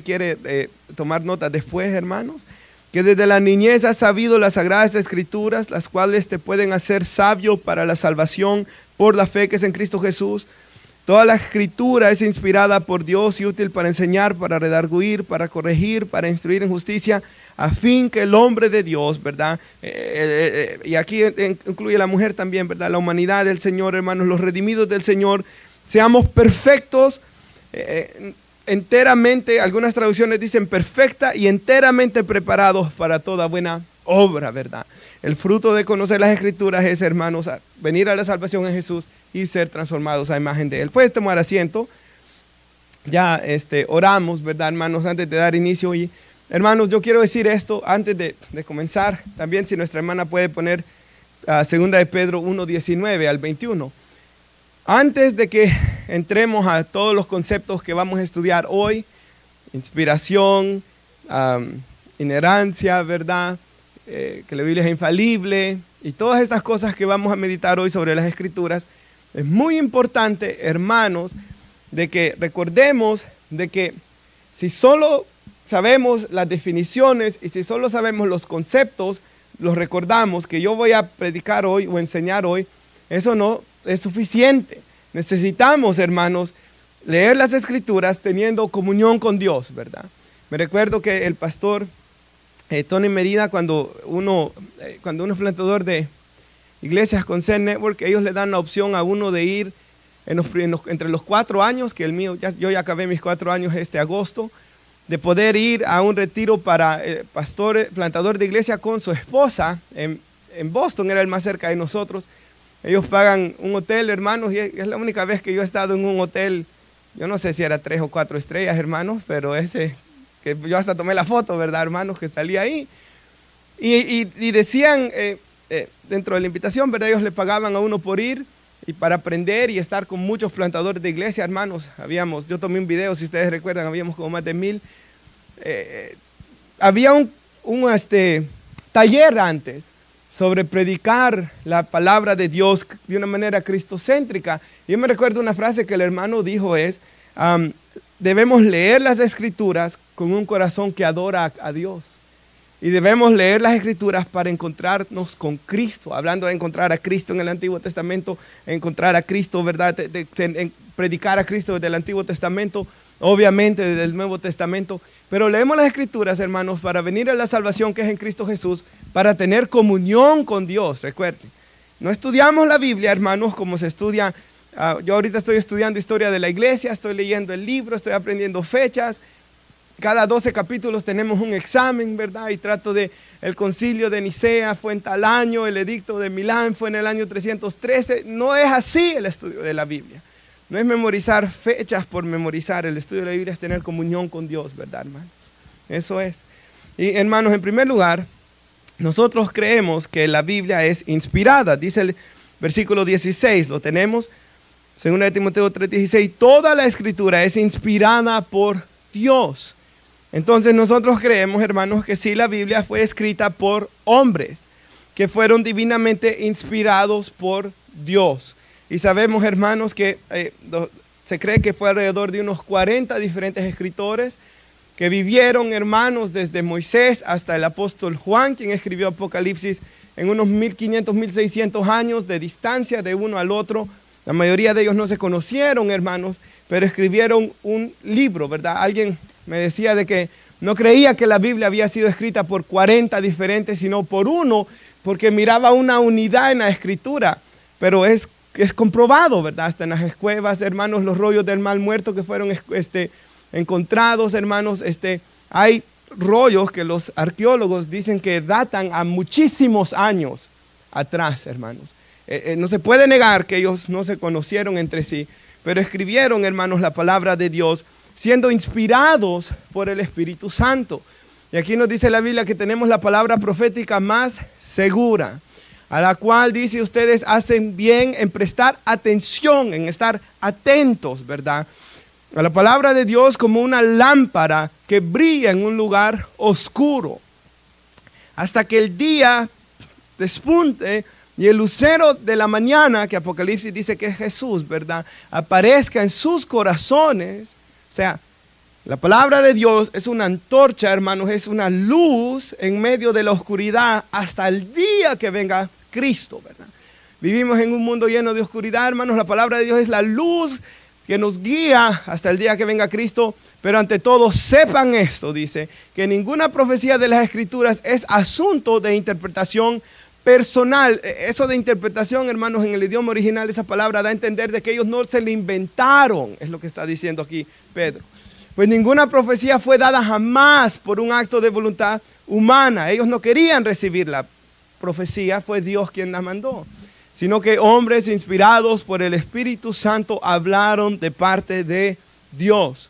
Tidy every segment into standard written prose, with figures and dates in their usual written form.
quiere tomar nota después, hermanos, que desde la niñez has sabido las sagradas escrituras, las cuales te pueden hacer sabio para la salvación por la fe que es en Cristo Jesús. Toda la escritura es inspirada por Dios y útil para enseñar, para redarguir, para corregir, para instruir en justicia, a fin que el hombre de Dios, ¿verdad? Y aquí incluye la mujer también, ¿verdad? La humanidad del Señor, hermanos, los redimidos del Señor, seamos perfectos, enteramente, algunas traducciones dicen perfecta y enteramente preparados para toda buena obra, ¿verdad? El fruto de conocer las escrituras es, hermanos, venir a la salvación en Jesús y ser transformados a imagen de Él. Puedes tomar asiento. Ya oramos, ¿verdad, hermanos? Antes de dar inicio. Y hermanos, yo quiero decir esto antes de comenzar. También si nuestra hermana puede poner 2 de Pedro 1:19 al 21. Antes de que entremos a todos los conceptos que vamos a estudiar hoy, inspiración, inerrancia, ¿verdad? Que la Biblia es infalible y todas estas cosas que vamos a meditar hoy sobre las Escrituras, es muy importante, hermanos, de que recordemos de que si solo sabemos las definiciones y si solo sabemos los conceptos, los recordamos que yo voy a predicar hoy o enseñar hoy, eso no es suficiente. Necesitamos, hermanos, leer las Escrituras teniendo comunión con Dios, ¿verdad? Me recuerdo que el pastor Tony Merida, cuando uno es plantador de iglesias con Zen Network, ellos le dan la opción a uno de ir entre los 4 años, que el mío, yo ya acabé mis 4 años este agosto, de poder ir a un retiro para plantador de iglesia con su esposa en Boston, era el más cerca de nosotros. Ellos pagan un hotel, hermanos, y es la única vez que yo he estado en un hotel, yo no sé si era 3 o 4 estrellas, hermanos, pero ese, que yo hasta tomé la foto, ¿verdad, hermanos? Que salía ahí. Y decían, dentro de la invitación, ¿verdad? Ellos le pagaban a uno por ir y para aprender y estar con muchos plantadores de iglesia, hermanos. Yo tomé un video, si ustedes recuerdan, habíamos como más de 1000. Había un taller antes sobre predicar la palabra de Dios de una manera cristocéntrica. Yo me recuerdo una frase que el hermano dijo debemos leer las Escrituras con un corazón que adora a Dios. Y debemos leer las Escrituras para encontrarnos con Cristo. Hablando de encontrar a Cristo en el Antiguo Testamento, encontrar a Cristo, ¿verdad? Predicar a Cristo desde el Antiguo Testamento, obviamente desde el Nuevo Testamento. Pero leemos las Escrituras, hermanos, para venir a la salvación que es en Cristo Jesús, para tener comunión con Dios, recuerden. No estudiamos la Biblia, hermanos, como se estudia. Yo ahorita estoy estudiando historia de la iglesia, estoy leyendo el libro, estoy aprendiendo fechas. Cada 12 capítulos tenemos un examen, ¿verdad? Y trato el concilio de Nicea fue en tal año, el edicto de Milán fue en el año 313. No es así el estudio de la Biblia. No es memorizar fechas por memorizar. El estudio de la Biblia es tener comunión con Dios, ¿verdad, hermanos? Eso es. Y hermanos, en primer lugar, nosotros creemos que la Biblia es inspirada. Dice el versículo 16, lo tenemos. 2 de Timoteo 3:16, toda la Escritura es inspirada por Dios. Entonces nosotros creemos, hermanos, que sí, la Biblia fue escrita por hombres que fueron divinamente inspirados por Dios. Y sabemos, hermanos, que se cree que fue alrededor de unos 40 diferentes escritores que vivieron, hermanos, desde Moisés hasta el apóstol Juan, quien escribió Apocalipsis, en unos 1500, 1600 años de distancia de uno al otro. La mayoría de ellos no se conocieron, hermanos, pero escribieron un libro, ¿verdad? Alguien me decía de que no creía que la Biblia había sido escrita por 40 diferentes, sino por uno, porque miraba una unidad en la escritura. Pero es comprobado, ¿verdad? Hasta en las cuevas, hermanos, los rollos del mal muerto que fueron encontrados, hermanos. Hay rollos que los arqueólogos dicen que datan a muchísimos años atrás, hermanos. No se puede negar que ellos no se conocieron entre sí, pero escribieron, hermanos, la palabra de Dios, siendo inspirados por el Espíritu Santo. Y aquí nos dice la Biblia que tenemos la palabra profética más segura, a la cual dice ustedes hacen bien en prestar atención, en estar atentos, ¿verdad? A la palabra de Dios como una lámpara que brilla en un lugar oscuro, hasta que el día despunte y el lucero de la mañana, que Apocalipsis dice que es Jesús, ¿verdad?, aparezca en sus corazones. O sea, La palabra de Dios es una antorcha, hermanos, es una luz en medio de la oscuridad hasta el día que venga Cristo, ¿verdad? Vivimos en un mundo lleno de oscuridad, hermanos. La palabra de Dios es la luz que nos guía hasta el día que venga Cristo. Pero ante todo, sepan esto, dice, que ninguna profecía de las Escrituras es asunto de interpretación personal. Eso de interpretación, hermanos, en el idioma original, esa palabra da a entender de que ellos no se le inventaron, es lo que está diciendo aquí Pedro. Pues ninguna profecía fue dada jamás por un acto de voluntad humana. Ellos no querían recibir la profecía, fue Dios quien la mandó. Sino que hombres inspirados por el Espíritu Santo hablaron de parte de Dios.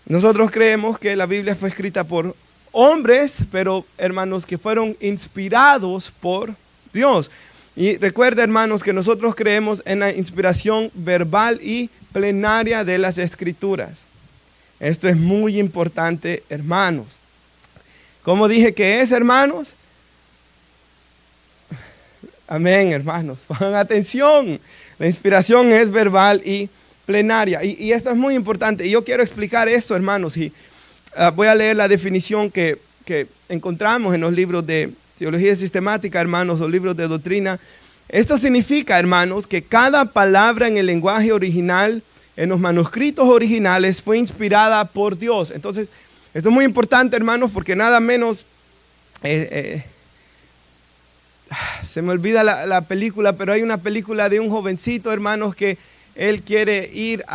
Nosotros creemos que la Biblia fue escrita por hombres, pero hermanos, que fueron inspirados por Dios. Y recuerda, hermanos, que nosotros creemos en la inspiración verbal y plenaria de las Escrituras. Esto es muy importante, hermanos. ¿Cómo dije que es, hermanos? Amén, hermanos. Pongan atención. La inspiración es verbal y plenaria. Y esto es muy importante. Y yo quiero explicar esto, hermanos. Y voy a leer la definición que encontramos en los libros de teología sistemática, hermanos, o libros de doctrina. Esto significa, hermanos, que cada palabra en el lenguaje original, en los manuscritos originales, fue inspirada por Dios. Entonces, esto es muy importante, hermanos, porque nada menos, se me olvida la película, pero hay una película de un jovencito, hermanos, que él quiere ir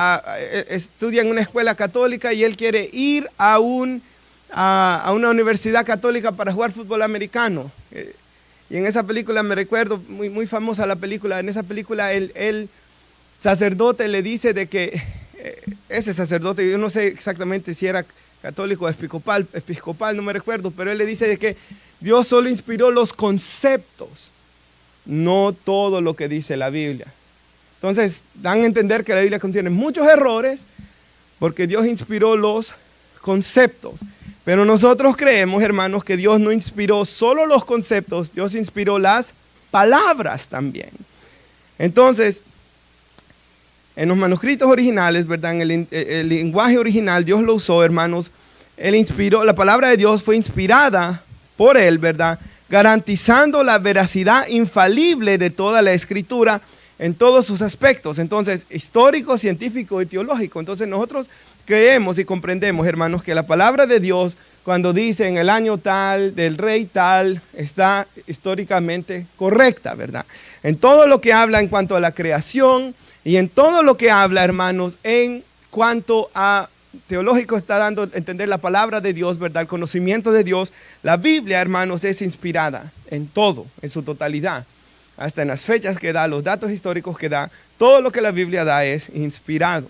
estudia en una escuela católica y él quiere ir a una universidad católica para jugar fútbol americano. Y en esa película me recuerdo, muy, muy famosa la película, en esa película el sacerdote le dice de que ese sacerdote, yo no sé exactamente si era católico o episcopal, no me recuerdo, pero él le dice de que Dios solo inspiró los conceptos, no todo lo que dice la Biblia. Entonces, dan a entender que la Biblia contiene muchos errores porque Dios inspiró los conceptos. Pero nosotros creemos, hermanos, que Dios no inspiró solo los conceptos, Dios inspiró las palabras también. Entonces, en los manuscritos originales, ¿verdad? En el lenguaje original, Dios lo usó, hermanos. Él inspiró, la palabra de Dios fue inspirada por Él, ¿verdad? Garantizando la veracidad infalible de toda la Escritura en todos sus aspectos. Entonces, histórico, científico y teológico. Entonces, nosotros creemos y comprendemos, hermanos, que la palabra de Dios, cuando dice en el año tal, del rey tal, está históricamente correcta, ¿verdad? En todo lo que habla en cuanto a la creación, y en todo lo que habla, hermanos, en cuanto a teológico, está dando a entender la palabra de Dios, ¿verdad? El conocimiento de Dios. La Biblia, hermanos, es inspirada en todo, en su totalidad. Hasta en las fechas que da, los datos históricos que da, todo lo que la Biblia da es inspirado.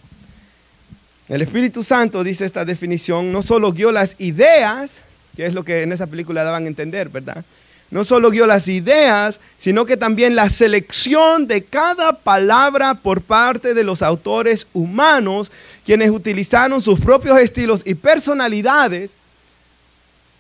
El Espíritu Santo, dice esta definición, no solo guió las ideas, que es lo que en esa película daban a entender, ¿verdad? No solo guió las ideas, sino que también la selección de cada palabra por parte de los autores humanos, quienes utilizaron sus propios estilos y personalidades.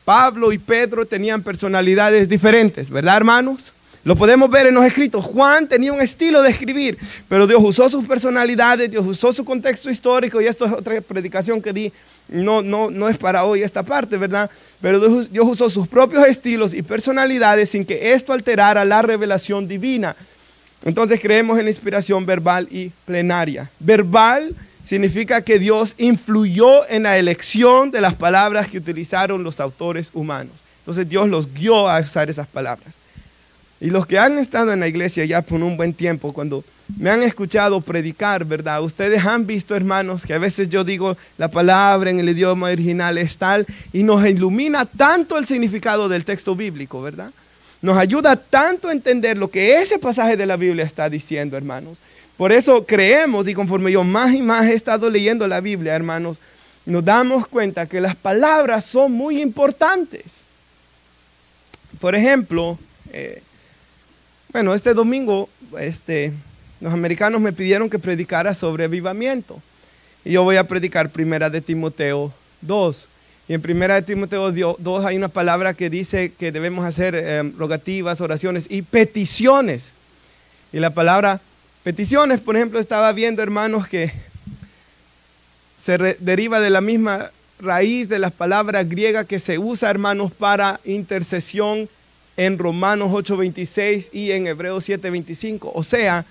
Pablo y Pedro tenían personalidades diferentes, ¿verdad, hermanos? Lo podemos ver en los escritos. Juan tenía un estilo de escribir, pero Dios usó sus personalidades, Dios usó su contexto histórico, y esto es otra predicación que di. No es para hoy esta parte, ¿verdad? Pero Dios usó sus propios estilos y personalidades sin que esto alterara la revelación divina. Entonces creemos en la inspiración verbal y plenaria. Verbal significa que Dios influyó en la elección de las palabras que utilizaron los autores humanos. Entonces Dios los guió a usar esas palabras. Y los que han estado en la iglesia ya por un buen tiempo, cuando me han escuchado predicar, ¿verdad? Ustedes han visto, hermanos, que a veces yo digo la palabra en el idioma original es tal y nos ilumina tanto el significado del texto bíblico, ¿verdad? Nos ayuda tanto a entender lo que ese pasaje de la Biblia está diciendo, hermanos. Por eso creemos, y conforme yo más y más he estado leyendo la Biblia, hermanos, nos damos cuenta que las palabras son muy importantes. Por ejemplo, este domingo los americanos me pidieron que predicara sobre avivamiento. Y yo voy a predicar 1 de Timoteo 2. Y en 1 de Timoteo 2 hay una palabra que dice que debemos hacer rogativas, oraciones y peticiones. Y la palabra peticiones, por ejemplo, estaba viendo, hermanos, que se deriva de la misma raíz de la palabra griega que se usa, hermanos, para intercesión en Romanos 8:26 y en Hebreos 7:25. O sea,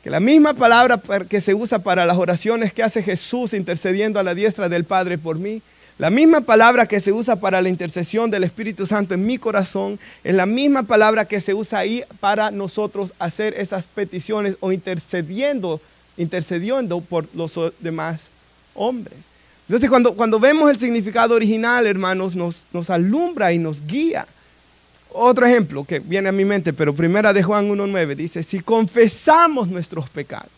que la misma palabra que se usa para las oraciones que hace Jesús intercediendo a la diestra del Padre por mí, la misma palabra que se usa para la intercesión del Espíritu Santo en mi corazón, es la misma palabra que se usa ahí para nosotros hacer esas peticiones o intercediendo por los demás hombres. Entonces cuando vemos el significado original, hermanos, nos alumbra y nos guía. Otro ejemplo que viene a mi mente, pero primera de Juan 1:9 dice, si confesamos nuestros pecados.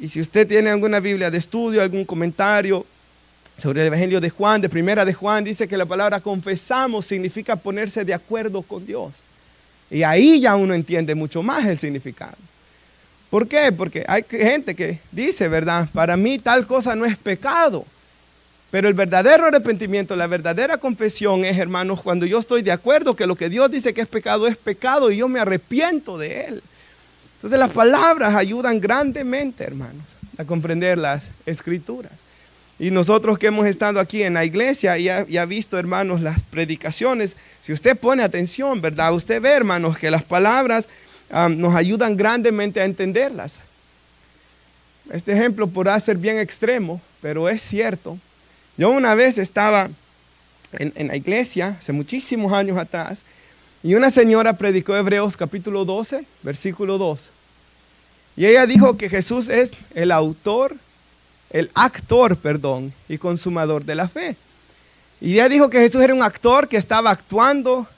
Y si usted tiene alguna Biblia de estudio, algún comentario sobre el Evangelio de Juan, de primera de Juan, dice que la palabra confesamos significa ponerse de acuerdo con Dios. Y ahí ya uno entiende mucho más el significado. ¿Por qué? Porque hay gente que dice, ¿verdad? Para mí tal cosa no es pecado. Pero el verdadero arrepentimiento, la verdadera confesión es, hermanos, cuando yo estoy de acuerdo que lo que Dios dice que es pecado y yo me arrepiento de él. Entonces las palabras ayudan grandemente, hermanos, a comprender las escrituras. Y nosotros que hemos estado aquí en la iglesia y ha visto, hermanos, las predicaciones, si usted pone atención, ¿verdad? Usted ve, hermanos, que las palabras nos ayudan grandemente a entenderlas. Este ejemplo podrá ser bien extremo, pero es cierto. Yo una vez estaba en la iglesia, hace muchísimos años atrás, y una señora predicó Hebreos capítulo 12, versículo 2. Y ella dijo que Jesús es el actor y consumador de la fe. Y ella dijo que Jesús era un actor que estaba actuando,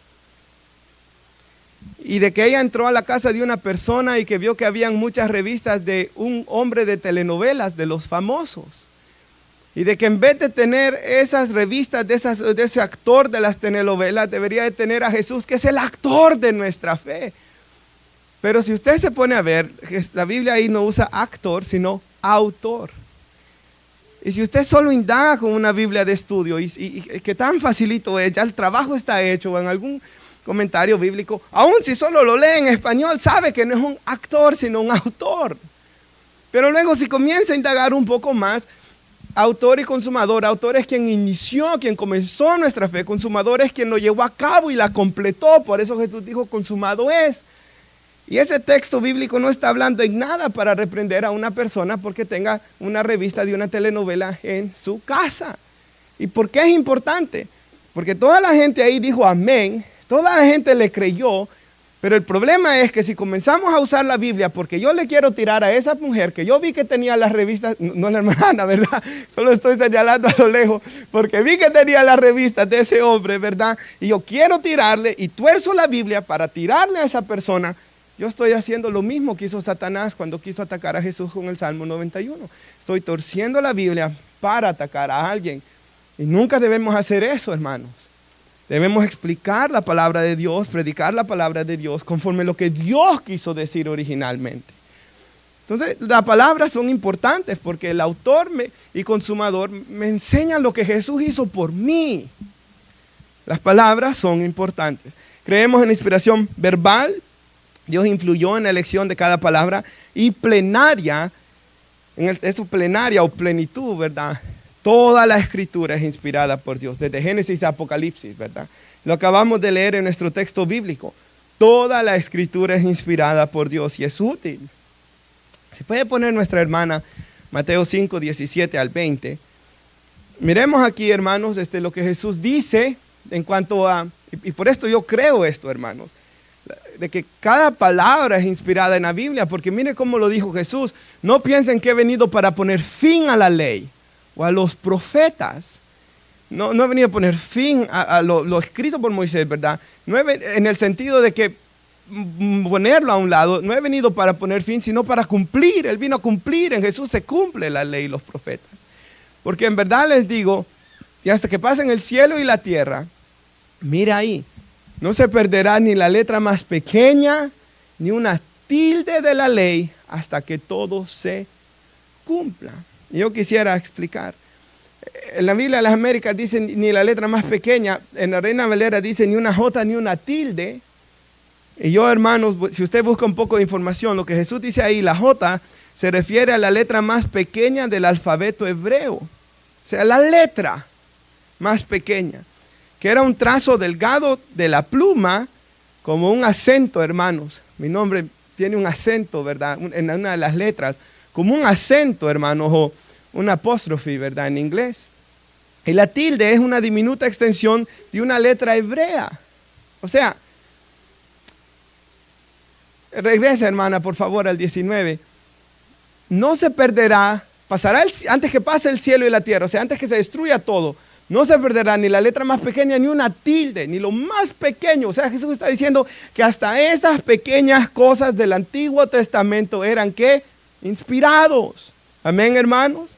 y de que ella entró a la casa de una persona y que vio que habían muchas revistas de un hombre de telenovelas, de los famosos. Y de que en vez de tener esas revistas de ese actor de las telenovelas, debería de tener a Jesús, que es el actor de nuestra fe. Pero si usted se pone a ver, la Biblia ahí no usa actor, sino autor. Y si usted solo indaga con una Biblia de estudio, y que tan facilito es, ya el trabajo está hecho, o en algún comentario bíblico, aun si solo lo lee en español, sabe que no es un actor, sino un autor. Pero luego si comienza a indagar un poco más, autor y consumador, autor es quien inició, quien comenzó nuestra fe, consumador es quien lo llevó a cabo y la completó, por eso Jesús dijo consumado es. Y ese texto bíblico no está hablando en nada para reprender a una persona porque tenga una revista de una telenovela en su casa. ¿Y por qué es importante? Porque toda la gente ahí dijo amén, toda la gente le creyó. Pero el problema es que si comenzamos a usar la Biblia, porque yo le quiero tirar a esa mujer que yo vi que tenía las revistas, no la hermana, ¿verdad? Solo estoy señalando a lo lejos, porque vi que tenía las revistas de ese hombre, ¿verdad? Y yo quiero tirarle y tuerzo la Biblia para tirarle a esa persona. Yo estoy haciendo lo mismo que hizo Satanás cuando quiso atacar a Jesús con el Salmo 91. Estoy torciendo la Biblia para atacar a alguien. Y nunca debemos hacer eso, hermanos. Debemos explicar la palabra de Dios, predicar la palabra de Dios conforme lo que Dios quiso decir originalmente. Entonces, las palabras son importantes porque el autor y consumador me enseñan lo que Jesús hizo por mí. Las palabras son importantes. Creemos en la inspiración verbal. Dios influyó en la elección de cada palabra. Y plenaria, eso plenaria o plenitud, ¿verdad? Toda la escritura es inspirada por Dios, desde Génesis a Apocalipsis, ¿verdad? Lo acabamos de leer en nuestro texto bíblico. Toda la escritura es inspirada por Dios y es útil. Se puede poner nuestra hermana Mateo 5, 17 al 20. Miremos aquí, hermanos, lo que Jesús dice en cuanto a, y por esto yo creo esto, hermanos, de que cada palabra es inspirada en la Biblia, porque mire cómo lo dijo Jesús. No piensen que he venido para poner fin a la ley o a los profetas. No he venido a poner fin a lo escrito por Moisés, ¿verdad? No en el sentido de que ponerlo a un lado, no he venido para poner fin, sino para cumplir. Él vino a cumplir, en Jesús se cumple la ley y los profetas. Porque en verdad les digo, y hasta que pasen el cielo y la tierra, mira ahí, no se perderá ni la letra más pequeña, ni una tilde de la ley, hasta que todo se cumpla. Yo quisiera explicar. En la Biblia de las Américas dice ni la letra más pequeña. En la Reina Valera dice ni una J ni una tilde. Y yo, hermanos, si usted busca un poco de información, lo que Jesús dice ahí, la J se refiere a la letra más pequeña del alfabeto hebreo. O sea, la letra más pequeña, que era un trazo delgado de la pluma, como un acento, hermanos. Mi nombre tiene un acento, ¿verdad? En una de las letras, como un acento, hermanos, o un apóstrofe, ¿verdad? En inglés. Y la tilde es una diminuta extensión de una letra hebrea. O sea, regresa, hermana, por favor, al 19. No se perderá, pasará antes que pase el cielo y la tierra, o sea, antes que se destruya todo, no se perderá ni la letra más pequeña, ni una tilde, ni lo más pequeño. O sea, Jesús está diciendo que hasta esas pequeñas cosas del Antiguo Testamento eran, ¿qué? Inspirados. Amén, hermanos.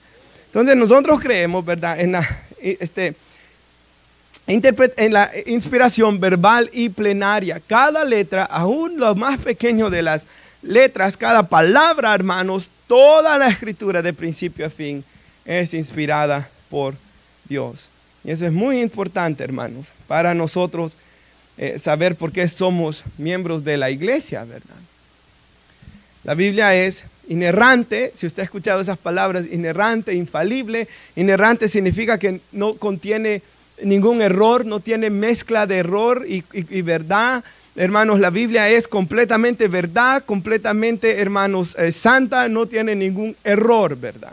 Entonces nosotros creemos, ¿verdad? En la inspiración verbal y plenaria. Cada letra, aún lo más pequeño de las letras, cada palabra, hermanos, toda la escritura de principio a fin es inspirada por Dios. Y eso es muy importante, hermanos, para nosotros saber por qué somos miembros de la iglesia, ¿verdad? La Biblia es inerrante. Si usted ha escuchado esas palabras, inerrante, infalible. Inerrante significa que no contiene ningún error, no tiene mezcla de error y verdad. Hermanos, la Biblia es completamente verdad, completamente, hermanos, santa, no tiene ningún error, ¿verdad?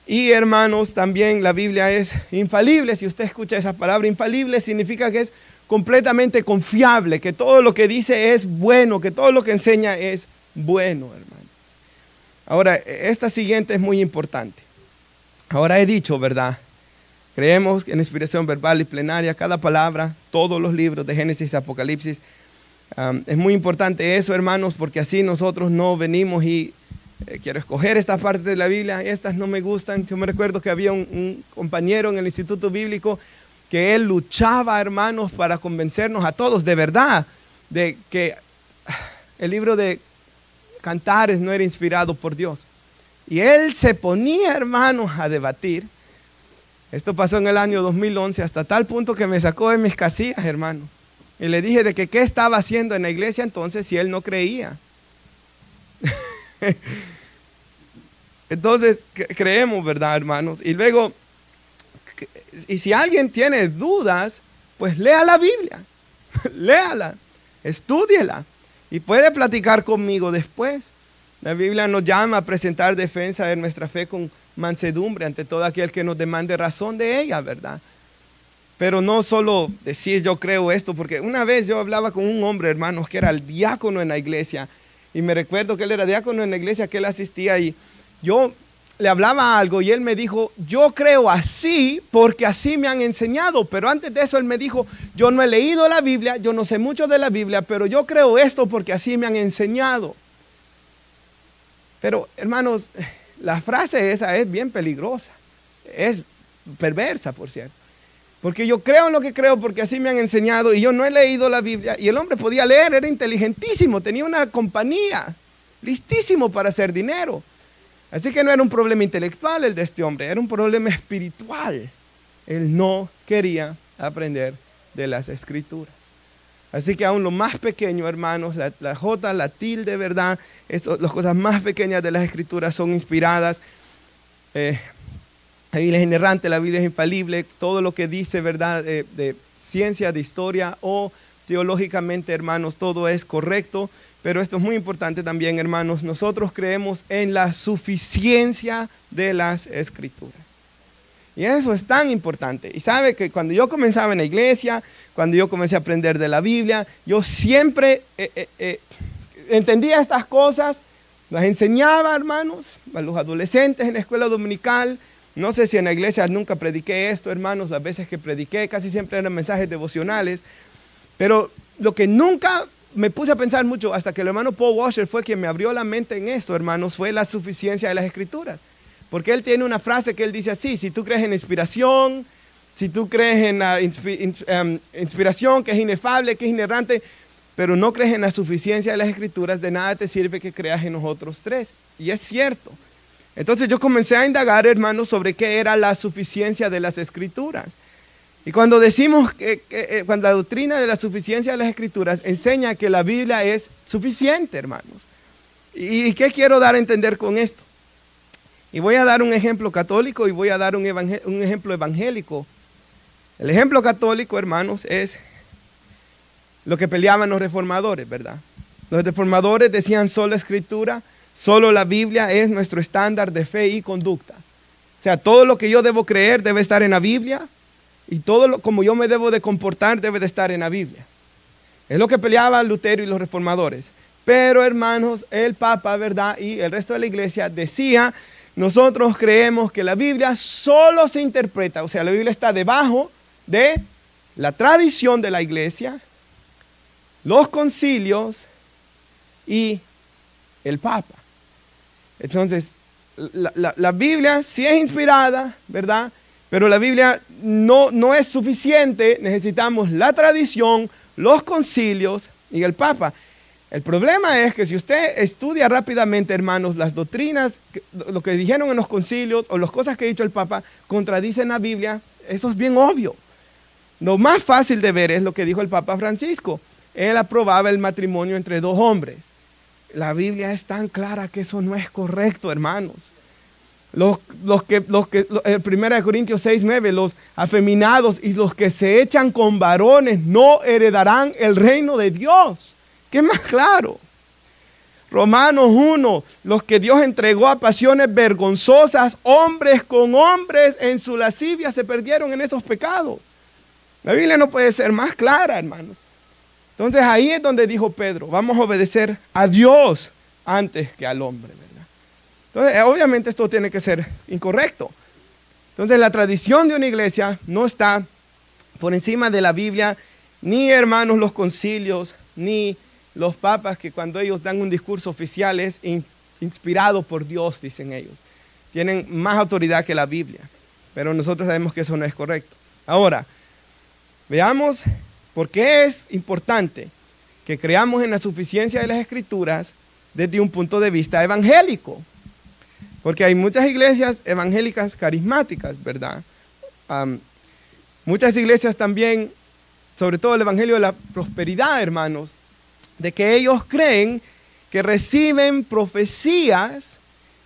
Y hermanos, también la Biblia es infalible. Si usted escucha esa palabra infalible, significa que es completamente confiable, que todo lo que dice es bueno, que todo lo que enseña es bueno, hermanos. Ahora, esta siguiente es muy importante. Ahora he dicho, ¿verdad? Creemos en inspiración verbal y plenaria, cada palabra, todos los libros de Génesis y Apocalipsis. Es muy importante eso, hermanos, porque así nosotros no venimos y quiero escoger esta parte de la Biblia, estas no me gustan. Yo me recuerdo que había un compañero en el instituto bíblico que él luchaba, hermanos, para convencernos a todos de verdad de que el libro de Cantares no era inspirado por Dios. Y él se ponía, hermanos, a debatir. Esto pasó en el año 2011, hasta tal punto que me sacó de mis casillas, hermano. Y le dije de que qué estaba haciendo en la iglesia entonces si él no creía. Entonces creemos, ¿verdad, hermanos? Y luego, y si alguien tiene dudas, pues lea la Biblia, léala, estúdiela y puede platicar conmigo después. La Biblia nos llama a presentar defensa de nuestra fe con mansedumbre ante todo aquel que nos demande razón de ella, ¿verdad? Pero no solo decir yo creo esto, porque una vez yo hablaba con un hombre, hermanos, que era el diácono en la iglesia. Y me recuerdo que él era diácono en la iglesia que él asistía y yo le hablaba algo y él me dijo, yo creo así porque así me han enseñado. Pero antes de eso él me dijo, yo no he leído la Biblia, yo no sé mucho de la Biblia, pero yo creo esto porque así me han enseñado. Pero hermanos, la frase esa es bien peligrosa, es perversa, por cierto. Porque yo creo en lo que creo porque así me han enseñado y yo no he leído la Biblia. Y el hombre podía leer, era inteligentísimo, tenía una compañía, listísimo para hacer dinero. Así que no era un problema intelectual el de este hombre, era un problema espiritual. Él no quería aprender de las escrituras. Así que aún lo más pequeño, hermanos, la jota, la tilde, ¿verdad? Las cosas más pequeñas de las escrituras son inspiradas. La Biblia es inerrante, la Biblia es infalible, todo lo que dice, ¿verdad? De ciencia, de historia o teológicamente, hermanos, todo es correcto. Pero esto es muy importante también, hermanos. Nosotros creemos en la suficiencia de las escrituras. Y eso es tan importante. Y sabe que cuando yo comenzaba en la iglesia, cuando yo comencé a aprender de la Biblia, yo siempre entendía estas cosas, las enseñaba, hermanos, a los adolescentes en la escuela dominical. No sé si en la iglesia nunca prediqué esto, hermanos. Las veces que prediqué casi siempre eran mensajes devocionales. Pero lo que nunca me puse a pensar mucho hasta que el hermano Paul Washer fue quien me abrió la mente en esto, hermanos, fue la suficiencia de las escrituras. Porque él tiene una frase que él dice así: si tú crees en inspiración, si tú crees en la inspiración que es inefable, que es inerrante, pero no crees en la suficiencia de las escrituras, de nada te sirve que creas en los otros tres. Y es cierto. Entonces yo comencé a indagar, hermanos, sobre qué era la suficiencia de las escrituras. Y cuando decimos cuando la doctrina de la suficiencia de las escrituras enseña que la Biblia es suficiente, hermanos. ¿Y qué quiero dar a entender con esto? Y voy a dar un ejemplo católico y voy a dar un ejemplo evangélico. El ejemplo católico, hermanos, es lo que peleaban los reformadores, ¿verdad? Los reformadores decían solo escritura, solo la Biblia es nuestro estándar de fe y conducta. O sea, todo lo que yo debo creer debe estar en la Biblia y todo como yo me debo de comportar debe de estar en la Biblia. Es lo que peleaban Lutero y los reformadores. Pero, hermanos, el Papa, ¿verdad? Y el resto de la iglesia decía, nosotros creemos que la Biblia solo se interpreta, o sea, la Biblia está debajo de la tradición de la iglesia, los concilios y el Papa. Entonces, la Biblia sí es inspirada, ¿verdad? Pero la Biblia no es suficiente, necesitamos la tradición, los concilios y el Papa. El problema es que si usted estudia rápidamente, hermanos, las doctrinas, lo que dijeron en los concilios o las cosas que ha dicho el Papa, contradicen la Biblia, eso es bien obvio. Lo más fácil de ver es lo que dijo el Papa Francisco. Él aprobaba el matrimonio entre dos hombres. La Biblia es tan clara que eso no es correcto, hermanos. Los que 1 Corintios 6:9, los afeminados y los que se echan con varones no heredarán el reino de Dios. ¿Qué más claro? Romanos 1, los que Dios entregó a pasiones vergonzosas, hombres con hombres en su lascivia se perdieron en esos pecados. La Biblia no puede ser más clara, hermanos. Entonces ahí es donde dijo Pedro, vamos a obedecer a Dios antes que al hombre, ¿verdad? Entonces obviamente esto tiene que ser incorrecto. Entonces la tradición de una iglesia no está por encima de la Biblia, ni hermanos los concilios, ni los papas que cuando ellos dan un discurso oficial es inspirado por Dios, dicen ellos. Tienen más autoridad que la Biblia, pero nosotros sabemos que eso no es correcto. Ahora, veamos por qué es importante que creamos en la suficiencia de las Escrituras desde un punto de vista evangélico. Porque hay muchas iglesias evangélicas carismáticas, ¿verdad? Muchas iglesias también, sobre todo el evangelio de la prosperidad, hermanos, de que ellos creen que reciben profecías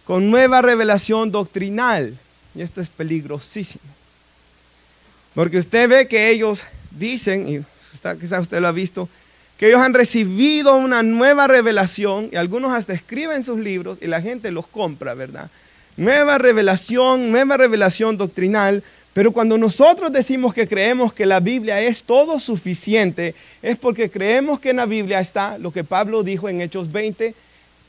con nueva revelación doctrinal. Y esto es peligrosísimo. Porque usted ve que ellos dicen, y quizás usted lo ha visto, que ellos han recibido una nueva revelación, y algunos hasta escriben sus libros y la gente los compra, ¿verdad? Nueva revelación doctrinal. Pero cuando nosotros decimos que creemos que la Biblia es todo suficiente, es porque creemos que en la Biblia está lo que Pablo dijo en Hechos 20,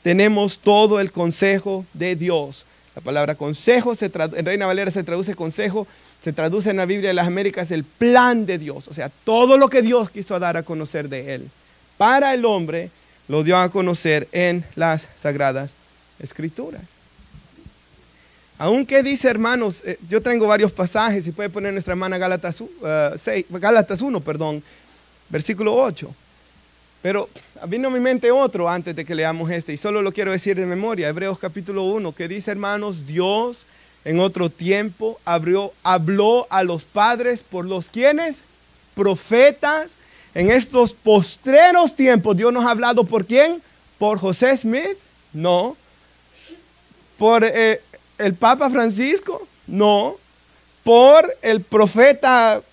tenemos todo el consejo de Dios. La palabra consejo, en Reina Valera se traduce consejo, se traduce en la Biblia de las Américas el plan de Dios. O sea, todo lo que Dios quiso dar a conocer de Él para el hombre, lo dio a conocer en las Sagradas Escrituras. Aunque dice, hermanos, yo tengo varios pasajes, y puede poner nuestra hermana Gálatas 1, versículo 8. Pero vino a mi mente otro antes de que leamos este, y solo lo quiero decir de memoria. Hebreos capítulo 1, que dice, hermanos, Dios en otro tiempo habló a los padres por los quienes, profetas. En estos postreros tiempos, Dios nos ha hablado ¿por quién? ¿Por José Smith? No. ¿Por el Papa Francisco? No. ¿Por el profeta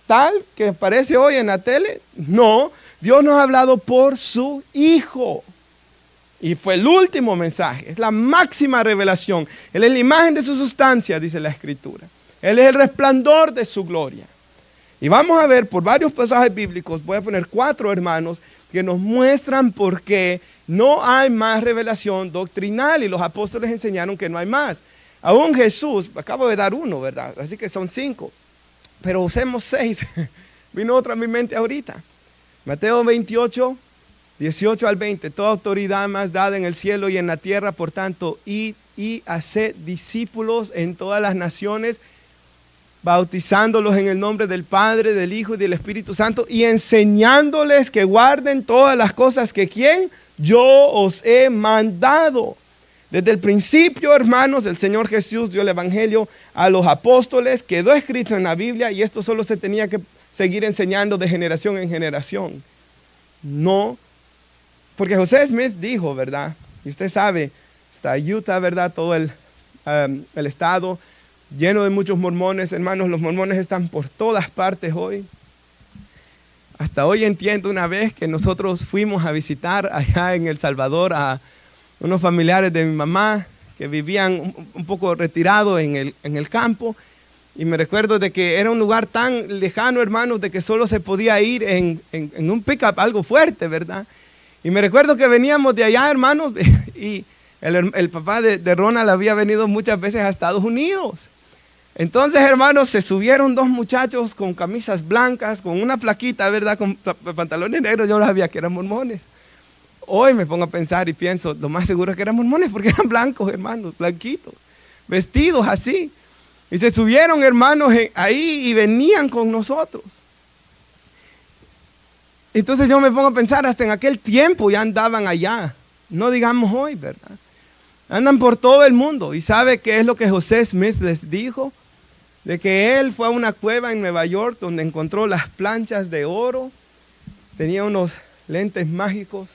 tal que aparece hoy en la tele? No. Dios nos ha hablado por su Hijo. Y fue el último mensaje, es la máxima revelación. Él es la imagen de su sustancia, dice la Escritura. Él es el resplandor de su gloria. Y vamos a ver por varios pasajes bíblicos, voy a poner 4 hermanos, que nos muestran por qué no hay más revelación doctrinal. Y los apóstoles enseñaron que no hay más. Aún Jesús, acabo de dar uno, ¿verdad? Así que son 5. Pero usemos 6. Vino otro a mi mente ahorita. Mateo 28, 18 al 20. Toda autoridad más dada en el cielo y en la tierra, por tanto, id y haced discípulos en todas las naciones, bautizándolos en el nombre del Padre, del Hijo y del Espíritu Santo, y enseñándoles que guarden todas las cosas que ¿quién? Yo os he mandado. Desde el principio, hermanos, el Señor Jesús dio el Evangelio a los apóstoles, quedó escrito en la Biblia, y esto solo se tenía que seguir enseñando de generación en generación. No, porque José Smith dijo, ¿verdad? Y usted sabe, está Utah, ¿verdad? Todo el el estado, lleno de muchos mormones. Hermanos, los mormones están por todas partes hoy. Hasta hoy entiendo una vez que nosotros fuimos a visitar allá en El Salvador a unos familiares de mi mamá que vivían un poco retirados en el campo. Y me recuerdo de que era un lugar tan lejano, hermanos, de que solo se podía ir en un pick-up, algo fuerte, ¿verdad? Y me recuerdo que veníamos de allá, hermanos, y el papá de Ronald había venido muchas veces a Estados Unidos. Entonces, hermanos, se subieron dos muchachos con camisas blancas, con una plaquita, ¿verdad? Con pantalones negros, yo los sabía que eran mormones. Hoy me pongo a pensar y pienso, lo más seguro es que eran mormones porque eran blancos, hermanos, blanquitos, vestidos así. Y se subieron, hermanos, ahí y venían con nosotros. Entonces yo me pongo a pensar, hasta en aquel tiempo ya andaban allá. No digamos hoy, ¿verdad? Andan por todo el mundo. ¿Y sabe qué es lo que José Smith les dijo? De que él fue a una cueva en Nueva York donde encontró las planchas de oro. Tenía unos lentes mágicos.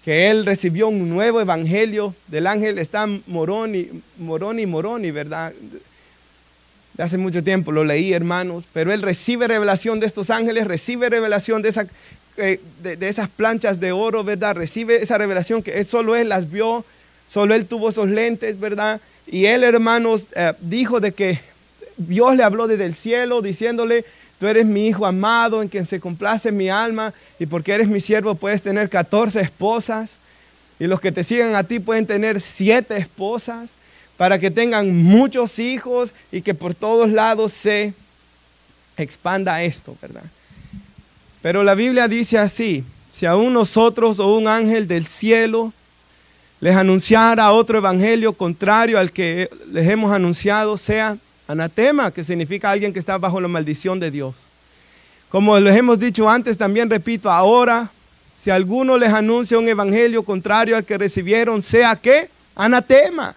Que él recibió un nuevo evangelio del ángel. Está Moroni, ¿verdad? De hace mucho tiempo lo leí, hermanos. Pero él recibe revelación de estos ángeles, recibe revelación de esas planchas de oro, ¿verdad? Recibe esa revelación que solo él las vio, solo él tuvo esos lentes, ¿verdad? Y él, hermanos, dijo de que Dios le habló desde el cielo diciéndole: tú eres mi hijo amado en quien se complace mi alma, y porque eres mi siervo puedes tener 14 esposas, y los que te sigan a ti pueden tener 7 esposas, para que tengan muchos hijos y que por todos lados se expanda esto, ¿verdad? Pero la Biblia dice así: si aún nosotros o un ángel del cielo les anunciara otro evangelio contrario al que les hemos anunciado, sea anatema, que significa alguien que está bajo la maldición de Dios. Como les hemos dicho antes, también repito, ahora, si alguno les anuncia un evangelio contrario al que recibieron, sea ¿qué? Anatema.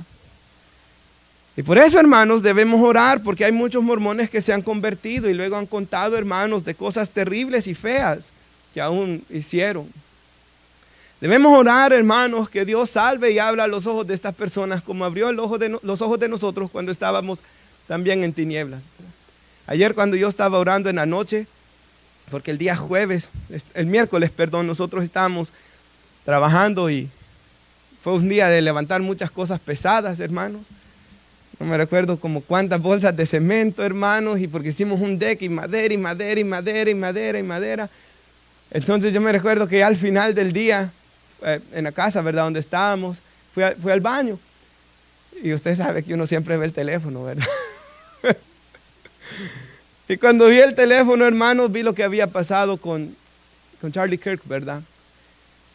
Y por eso, hermanos, debemos orar, porque hay muchos mormones que se han convertido y luego han contado, hermanos, de cosas terribles y feas que aún hicieron. Debemos orar, hermanos, que Dios salve y habla a los ojos de estas personas, como abrió los ojos de nosotros cuando estábamos también en tinieblas. Ayer, cuando yo estaba orando en la noche, porque el miércoles, nosotros estábamos trabajando y fue un día de levantar muchas cosas pesadas, hermanos. No me recuerdo como cuántas bolsas de cemento, hermanos, y porque hicimos un deck y madera y madera y madera y madera y madera. Entonces yo me recuerdo que al final del día, en la casa, ¿verdad? Donde estábamos, fui al baño. Y usted sabe que uno siempre ve el teléfono, ¿verdad? Y cuando vi el teléfono, hermanos, vi lo que había pasado con Charlie Kirk, ¿verdad?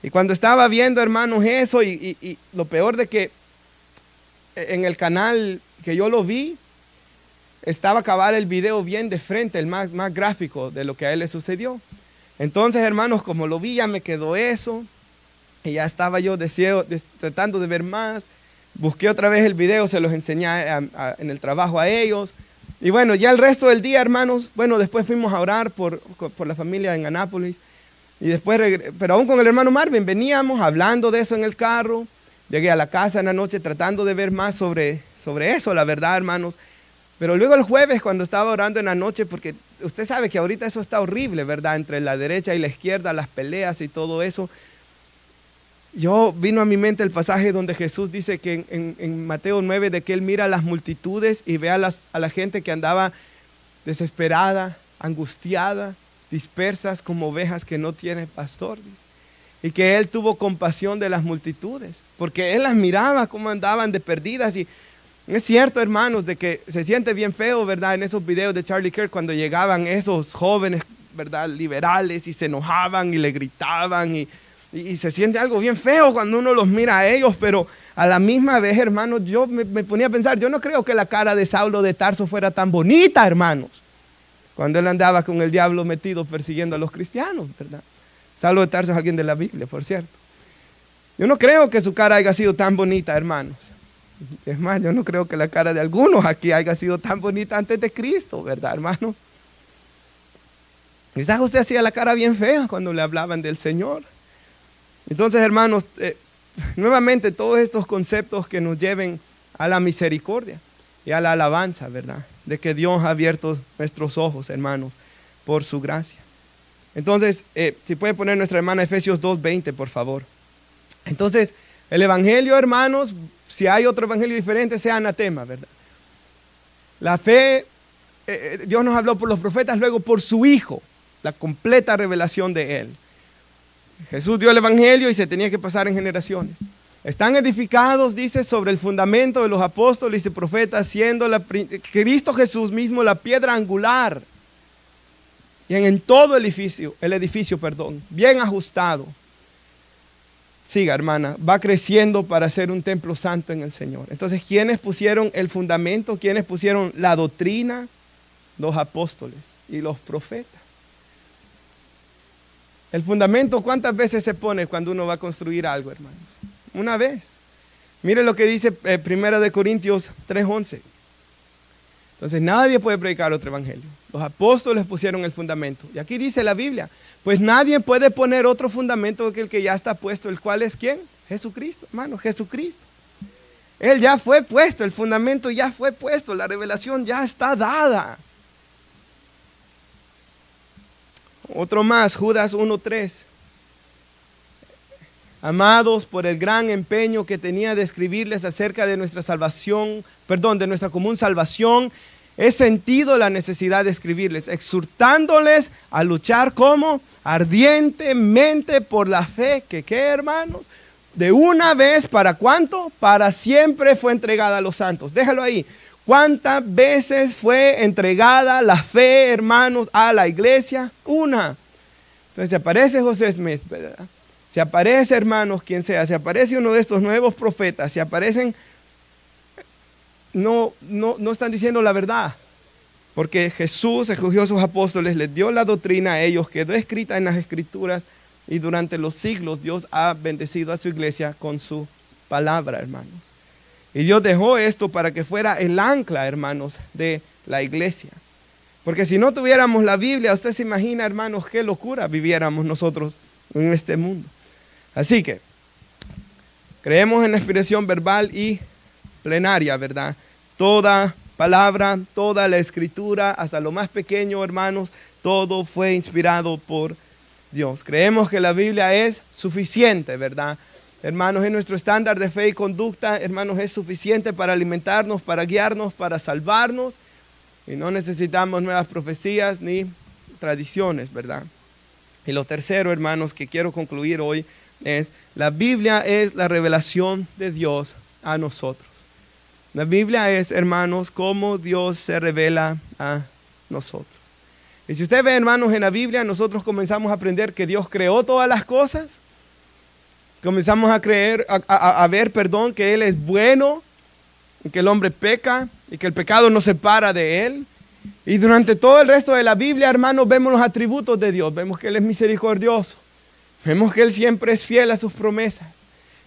Y cuando estaba viendo, hermanos, eso, y lo peor de que en el canal que yo lo vi, estaba a acabar el video bien de frente, el más gráfico de lo que a él le sucedió. Entonces, hermanos, como lo vi, ya me quedó eso. Y ya estaba yo tratando de ver más. Busqué otra vez el video, se los enseñé en el trabajo a ellos. Y bueno, ya el resto del día, hermanos, bueno, después fuimos a orar por la familia en Anápolis. Y después, pero aún con el hermano Marvin, veníamos hablando de eso en el carro. Llegué a la casa en la noche tratando de ver más sobre eso, la verdad, hermanos. Pero luego el jueves, cuando estaba orando en la noche, porque usted sabe que ahorita eso está horrible, ¿verdad? Entre la derecha y la izquierda, las peleas y todo eso. Vino a mi mente el pasaje donde Jesús dice que en Mateo 9, de que Él mira a las multitudes y ve a la gente que andaba desesperada, angustiada, dispersas como ovejas que no tienen pastor. Y que Él tuvo compasión de las multitudes, porque Él las miraba como andaban de perdidas. Y es cierto, hermanos, de que se siente bien feo, ¿verdad? En esos videos de Charlie Kirk, cuando llegaban esos jóvenes, ¿verdad? Liberales, y se enojaban y le gritaban y se siente algo bien feo cuando uno los mira a ellos, pero a la misma vez, hermanos, yo me ponía a pensar, yo no creo que la cara de Saulo de Tarso fuera tan bonita, hermanos, cuando él andaba con el diablo metido persiguiendo a los cristianos, ¿verdad? Saulo de Tarso es alguien de la Biblia, por cierto. Yo no creo que su cara haya sido tan bonita, hermanos. Es más, yo no creo que la cara de algunos aquí haya sido tan bonita antes de Cristo, ¿verdad, hermano? Quizás usted hacía la cara bien fea cuando le hablaban del Señor. Entonces, hermanos, nuevamente todos estos conceptos que nos lleven a la misericordia y a la alabanza, ¿verdad? De que Dios ha abierto nuestros ojos, hermanos, por su gracia. Entonces, si puede poner nuestra hermana Efesios 2:20, por favor. Entonces, el evangelio, hermanos, si hay otro evangelio diferente, sea anatema, ¿verdad? La fe, Dios nos habló por los profetas, luego por su Hijo, la completa revelación de Él. Jesús dio el evangelio y se tenía que pasar en generaciones. Están edificados, dice, sobre el fundamento de los apóstoles y profetas, siendo Cristo Jesús mismo la piedra angular. Y en todo el edificio, bien ajustado. Siga, hermana, va creciendo para ser un templo santo en el Señor. Entonces, ¿quiénes pusieron el fundamento? ¿Quiénes pusieron la doctrina? Los apóstoles y los profetas. El fundamento, ¿cuántas veces se pone cuando uno va a construir algo, hermanos? Una vez. Mire lo que dice 1 Corintios 3:11. Entonces nadie puede predicar otro evangelio. Los apóstoles pusieron el fundamento. Y aquí dice la Biblia, pues nadie puede poner otro fundamento que el que ya está puesto. ¿El cual es quién? Jesucristo, hermano, Jesucristo. Él ya fue puesto, el fundamento ya fue puesto, la revelación ya está dada. Otro más, Judas 1:3. Amados, por el gran empeño que tenía de escribirles acerca de nuestra salvación, de nuestra común salvación, he sentido la necesidad de escribirles, exhortándoles a luchar como ardientemente por la fe, que ¿qué, hermanos? De una vez, ¿para cuánto? Para siempre fue entregada a los santos. Déjalo ahí. ¿Cuántas veces fue entregada la fe, hermanos, a la iglesia? Una. Entonces aparece José Smith, ¿verdad? Si aparece, hermanos, quien sea, si aparece uno de estos nuevos profetas, si aparecen, no están diciendo la verdad. Porque Jesús escogió a sus apóstoles, les dio la doctrina a ellos, quedó escrita en las escrituras y durante los siglos Dios ha bendecido a su iglesia con su palabra, hermanos. Y Dios dejó esto para que fuera el ancla, hermanos, de la iglesia. Porque si no tuviéramos la Biblia, usted se imagina, hermanos, qué locura viviéramos nosotros en este mundo. Así que creemos en la inspiración verbal y plenaria, ¿verdad? Toda palabra, toda la escritura, hasta lo más pequeño, hermanos, todo fue inspirado por Dios. Creemos que la Biblia es suficiente, ¿verdad? Hermanos, es nuestro estándar de fe y conducta, hermanos, es suficiente para alimentarnos, para guiarnos, para salvarnos. Y no necesitamos nuevas profecías ni tradiciones, ¿verdad? Y lo tercero, hermanos, que quiero concluir hoy es, la Biblia es la revelación de Dios a nosotros. La Biblia es, hermanos, cómo Dios se revela a nosotros. Y si usted ve, hermanos, en la Biblia, nosotros comenzamos a aprender que Dios creó todas las cosas. Comenzamos a ver, que Él es bueno, y que el hombre peca, y que el pecado nos separa de Él. Y durante todo el resto de la Biblia, hermanos, vemos los atributos de Dios. Vemos que Él es misericordioso. Vemos que Él siempre es fiel a sus promesas.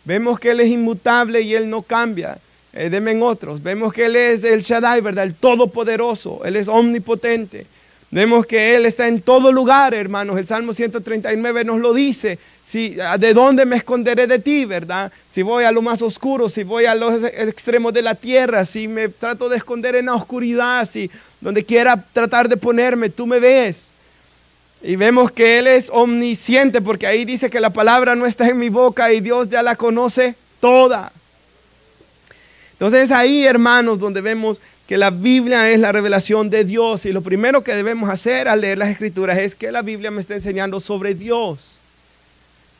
Vemos que Él es inmutable y Él no cambia. Denme otros. Vemos que Él es el Shaddai, ¿verdad? El Todopoderoso. Él es omnipotente. Vemos que Él está en todo lugar, hermanos. El Salmo 139 nos lo dice. ¿De dónde me esconderé de ti, verdad? Si voy a lo más oscuro, si voy a los extremos de la tierra, si me trato de esconder en la oscuridad, si donde quiera tratar de ponerme, tú me ves. Y vemos que Él es omnisciente, porque ahí dice que la palabra no está en mi boca y Dios ya la conoce toda. Entonces es ahí, hermanos, donde vemos que la Biblia es la revelación de Dios. Y lo primero que debemos hacer al leer las Escrituras es que la Biblia me está enseñando sobre Dios.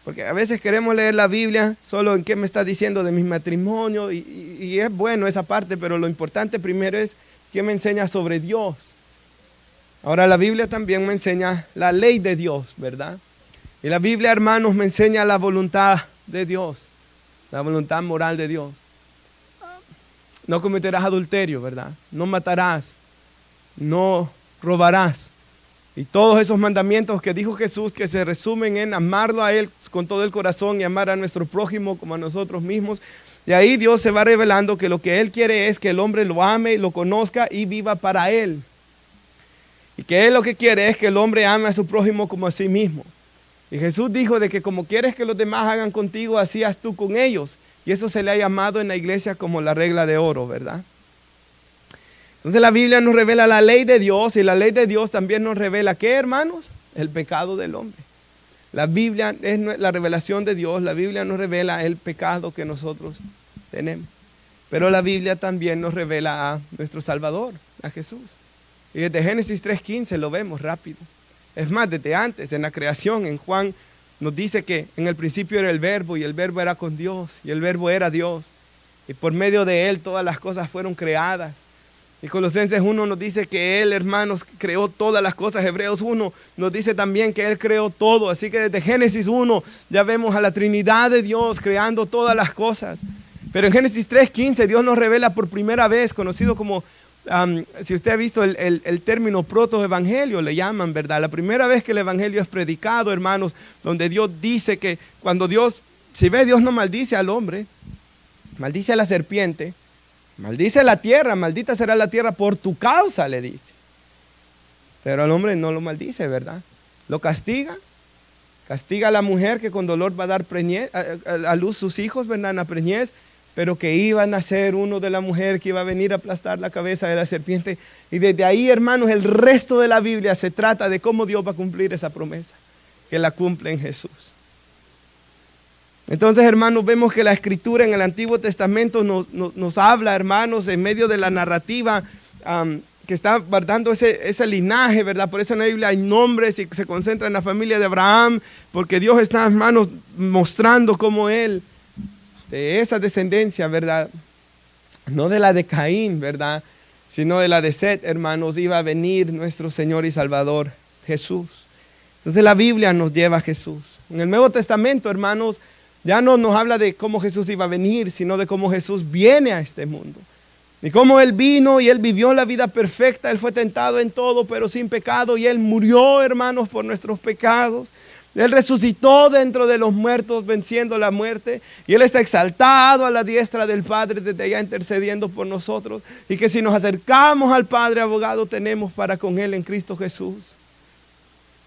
Porque a veces queremos leer la Biblia solo en qué me está diciendo de mi matrimonio. Y es bueno esa parte, pero lo importante primero es qué me enseña sobre Dios. Ahora la Biblia también me enseña la ley de Dios, ¿verdad? Y la Biblia, hermanos, me enseña la voluntad de Dios, la voluntad moral de Dios. No cometerás adulterio, ¿verdad? No matarás, no robarás. Y todos esos mandamientos que dijo Jesús, que se resumen en amarlo a Él con todo el corazón y amar a nuestro prójimo como a nosotros mismos. Y ahí Dios se va revelando que lo que Él quiere es que el hombre lo ame, lo conozca y viva para Él. Y que Él lo que quiere es que el hombre ame a su prójimo como a sí mismo. Y Jesús dijo de que como quieres que los demás hagan contigo, así haz tú con ellos. Y eso se le ha llamado en la iglesia como la regla de oro, ¿verdad? Entonces la Biblia nos revela la ley de Dios, y la ley de Dios también nos revela, ¿qué, hermanos? El pecado del hombre. La Biblia es la revelación de Dios. La Biblia nos revela el pecado que nosotros tenemos. Pero la Biblia también nos revela a nuestro Salvador, a Jesús. Y desde Génesis 3:15 lo vemos rápido. Es más, desde antes, en la creación, en Juan, nos dice que en el principio era el Verbo, y el Verbo era con Dios, y el Verbo era Dios. Y por medio de Él todas las cosas fueron creadas. Y Colosenses 1 nos dice que Él, hermanos, creó todas las cosas. Hebreos 1 nos dice también que Él creó todo. Así que desde Génesis 1 ya vemos a la Trinidad de Dios creando todas las cosas. Pero en Génesis 3:15 Dios nos revela por primera vez, conocido como, si usted ha visto el término protoevangelio, le llaman, ¿verdad? La primera vez que el evangelio es predicado, hermanos, donde Dios dice que cuando Dios, si ve, Dios no maldice al hombre, maldice a la serpiente, maldice la tierra, maldita será la tierra por tu causa, le dice. Pero al hombre no lo maldice, ¿verdad? Lo castiga. Castiga a la mujer que con dolor va a dar a luz sus hijos, ¿verdad? En la preñez, pero que iba a nacer uno de la mujer que iba a venir a aplastar la cabeza de la serpiente. Y desde ahí, hermanos, el resto de la Biblia se trata de cómo Dios va a cumplir esa promesa, que la cumple en Jesús. Entonces, hermanos, vemos que la Escritura en el Antiguo Testamento nos habla, hermanos, en medio de la narrativa que está guardando ese linaje, ¿verdad? Por eso en la Biblia hay nombres y se concentra en la familia de Abraham, porque Dios está, hermanos, mostrando cómo Él, de esa descendencia, ¿verdad? No de la de Caín, ¿verdad? Sino de la de Set, hermanos, iba a venir nuestro Señor y Salvador, Jesús. Entonces la Biblia nos lleva a Jesús. En el Nuevo Testamento, hermanos, ya no nos habla de cómo Jesús iba a venir, sino de cómo Jesús viene a este mundo. Y cómo Él vino y Él vivió la vida perfecta. Él fue tentado en todo, pero sin pecado. Y Él murió, hermanos, por nuestros pecados. Él resucitó dentro de los muertos, venciendo la muerte. Y Él está exaltado a la diestra del Padre, desde allá intercediendo por nosotros. Y que si nos acercamos al Padre abogado, tenemos para con Él en Cristo Jesús.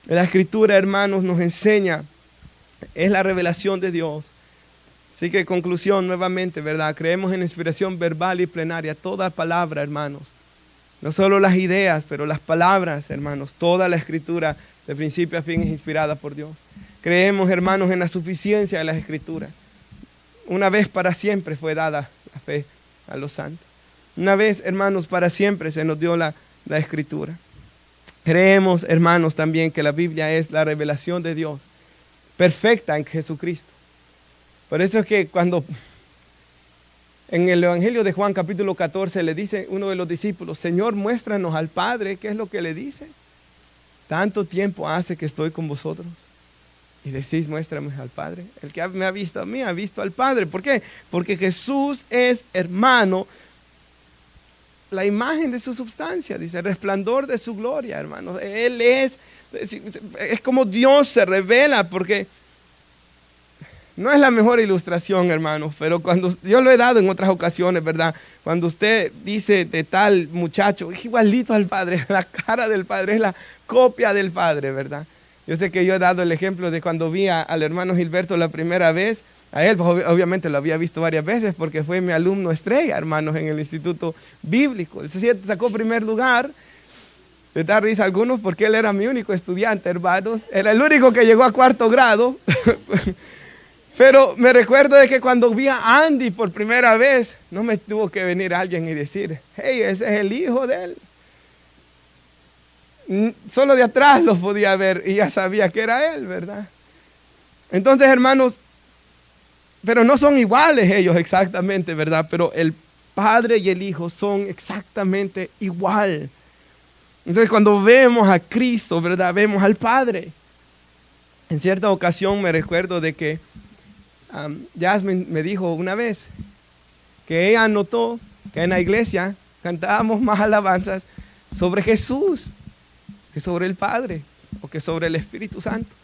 La Escritura, hermanos, nos enseña, es la revelación de Dios. Así que conclusión nuevamente, ¿verdad? Creemos en inspiración verbal y plenaria. Toda palabra, hermanos. No solo las ideas, pero las palabras, hermanos. Toda la Escritura, de principio a fin, es inspirada por Dios. Creemos, hermanos, en la suficiencia de las Escrituras. Una vez para siempre fue dada la fe a los santos. Una vez, hermanos, para siempre se nos dio la Escritura. Creemos, hermanos, también que la Biblia es la revelación de Dios perfecta en Jesucristo. Por eso es que cuando en el Evangelio de Juan capítulo 14 le dice uno de los discípulos, Señor, muéstranos al Padre, ¿qué es lo que le dice? Tanto tiempo hace que estoy con vosotros y decís, muéstrame al Padre. El que me ha visto a mí, ha visto al Padre. ¿Por qué? Porque Jesús es, hermano, la imagen de su substancia, dice, el resplandor de su gloria, hermano. Él es como Dios se revela, porque no es la mejor ilustración, hermanos, pero cuando yo lo he dado en otras ocasiones, ¿verdad? Cuando usted dice de tal muchacho, es igualito al Padre, la cara del Padre, es la copia del Padre, ¿verdad? Yo sé que yo he dado el ejemplo de cuando vi al hermano Gilberto la primera vez. A él, pues, obviamente lo había visto varias veces porque fue mi alumno estrella, hermanos, en el instituto bíblico. Él sacó primer lugar. Le da risa a algunos porque él era mi único estudiante, hermanos. Era el único que llegó a 4º grado. Pero me recuerdo de que cuando vi a Andy por primera vez, no me tuvo que venir alguien y decir, hey, ese es el hijo de él. Solo de atrás los podía ver y ya sabía que era él, ¿verdad? Entonces, hermanos, pero no son iguales ellos exactamente, ¿verdad? Pero el Padre y el Hijo son exactamente igual. Entonces, cuando vemos a Cristo, ¿verdad? Vemos al Padre. En cierta ocasión me recuerdo de que Jasmine me dijo una vez que ella notó que en la iglesia cantábamos más alabanzas sobre Jesús que sobre el Padre o que sobre el Espíritu Santo.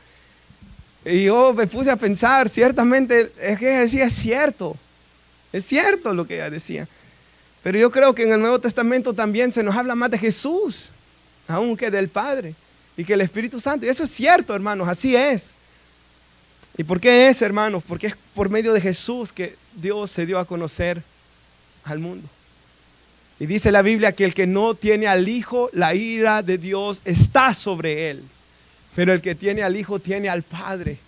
Y yo me puse a pensar, ciertamente, es que ella decía, es cierto lo que ella decía. Pero yo creo que en el Nuevo Testamento también se nos habla más de Jesús, aún que del Padre y que el Espíritu Santo. Y eso es cierto, hermanos, así es. ¿Y por qué es, hermanos? Porque es por medio de Jesús que Dios se dio a conocer al mundo. Y dice la Biblia que el que no tiene al Hijo, la ira de Dios está sobre él. Pero el que tiene al Hijo tiene al Padre.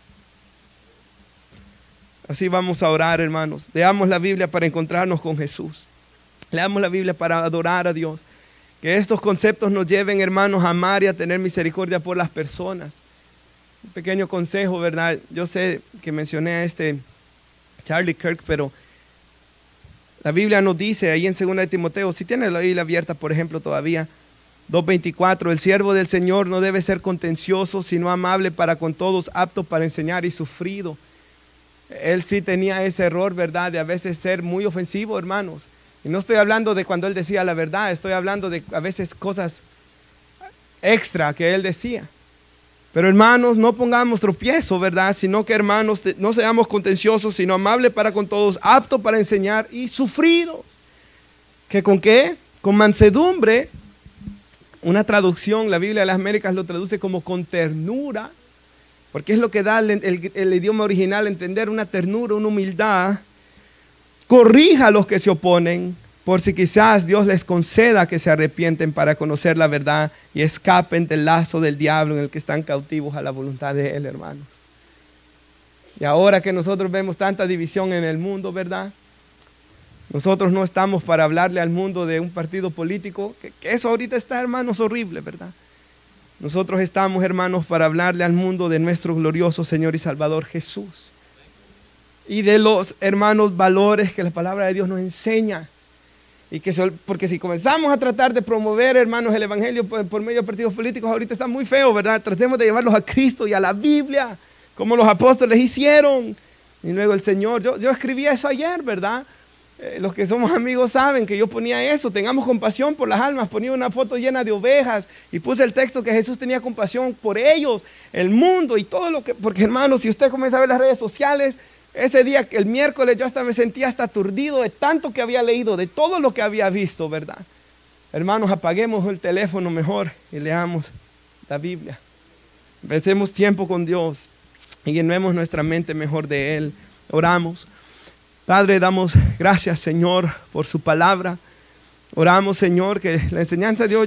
Así vamos a orar, hermanos. Leamos la Biblia para encontrarnos con Jesús. Leamos la Biblia para adorar a Dios. Que estos conceptos nos lleven, hermanos, a amar y a tener misericordia por las personas. Un pequeño consejo, ¿verdad? Yo sé que mencioné a Charlie Kirk, pero la Biblia nos dice ahí en 2 de Timoteo, si tiene la Biblia abierta, por ejemplo, todavía, 2:24, el siervo del Señor no debe ser contencioso, sino amable para con todos, apto para enseñar y sufrido. Él sí tenía ese error, ¿verdad? De a veces ser muy ofensivo, hermanos. Y no estoy hablando de cuando él decía la verdad, estoy hablando de a veces cosas extra que él decía. Pero hermanos, no pongamos tropiezo, ¿verdad? Sino que hermanos, no seamos contenciosos, sino amables para con todos, aptos para enseñar y sufridos. ¿Que con qué? Con mansedumbre. Una traducción, la Biblia de las Américas lo traduce como con ternura, porque es lo que da el idioma original a entender, una ternura, una humildad. Corrija a los que se oponen, por si quizás Dios les conceda que se arrepienten para conocer la verdad y escapen del lazo del diablo en el que están cautivos a la voluntad de Él, hermanos. Y ahora que nosotros vemos tanta división en el mundo, ¿verdad? Nosotros no estamos para hablarle al mundo de un partido político, que eso ahorita está, hermanos, horrible, ¿verdad? Nosotros estamos, hermanos, para hablarle al mundo de nuestro glorioso Señor y Salvador Jesús. Y de los, hermanos, valores que la palabra de Dios nos enseña. Y porque si comenzamos a tratar de promover, hermanos, el evangelio por medio de partidos políticos, ahorita está muy feo, ¿verdad? Tratemos de llevarlos a Cristo y a la Biblia, como los apóstoles hicieron. Y luego el Señor, yo escribí eso ayer, ¿verdad? Los que somos amigos saben que yo ponía eso, tengamos compasión por las almas, ponía una foto llena de ovejas y puse el texto que Jesús tenía compasión por ellos, el mundo y todo lo que, porque hermanos, si usted comienza a ver las redes sociales, ese día, el miércoles, yo hasta me sentía hasta aturdido de tanto que había leído, de todo lo que había visto, ¿verdad? Hermanos, apaguemos el teléfono mejor y leamos la Biblia. Empecemos tiempo con Dios y llenemos nuestra mente mejor de Él. Oramos. Padre, damos gracias, Señor, por su palabra. Oramos, Señor, que la enseñanza de hoy